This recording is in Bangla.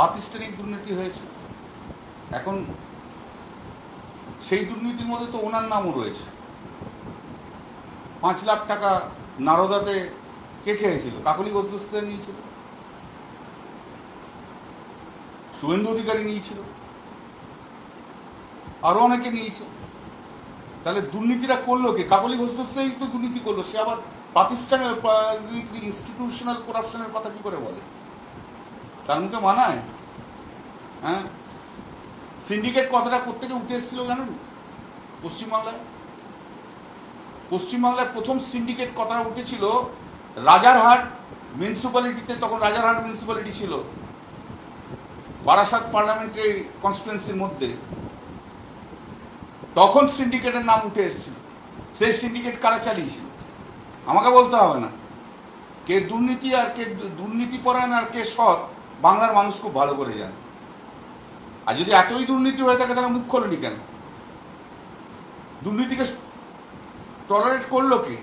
প্রাতিষ্ঠানিক দুর্নীতি হয়েছে। এখন সেই দুর্নীতির মধ্যে তো ওনার নামও রয়েছে। 5 লাখ টাকা নারদাতে কে খেয়েছিল? কাকলি ঘোষ দস্তিদার নিয়েছিল, শুভেন্দু অধিকারী নিয়েছিল, আরো অনেকে নিয়েছে। তাহলে দুর্নীতিটা করলো কে? কাকলি ঘোষ দস্তিদারই তো দুর্নীতি করলো। সে আবার প্রাতিষ্ঠানিক ইনস্টিটিউশনাল করাপশনের কথা কি করে বলে? তার মুখে মানায়? হ্যাঁ, সিন্ডিকেট কথাটা কোত্থেকে উঠে এসেছিল জানেন? পশ্চিমবাংলায় প্রথম সিন্ডিকেট কথাটা উঠেছিল রাজারহাট মিউনিসিপ্যালিটিতে। তখন রাজারহাট মিউনিসিপ্যালিটি ছিল বারাসাত পার্লামেন্টারি কনস্টিটুয়েন্সির মধ্যে। তখন সিন্ডিকেটের নাম উঠে এসেছিল। সেই সিন্ডিকেট কারা চালিয়েছিল আমাকে বলতে হবে না। কে দুর্নীতি আর কে দুর্নীতিপরায়ণ আর কে সৎ বাংলার মানুষ খুব ভালো করে জানে। আর যদি এতই দুর্নীতি হয়ে থাকে তাহলে মুখ খোলেনি কেন? দুর্নীতিকে টলারেট করলো কে?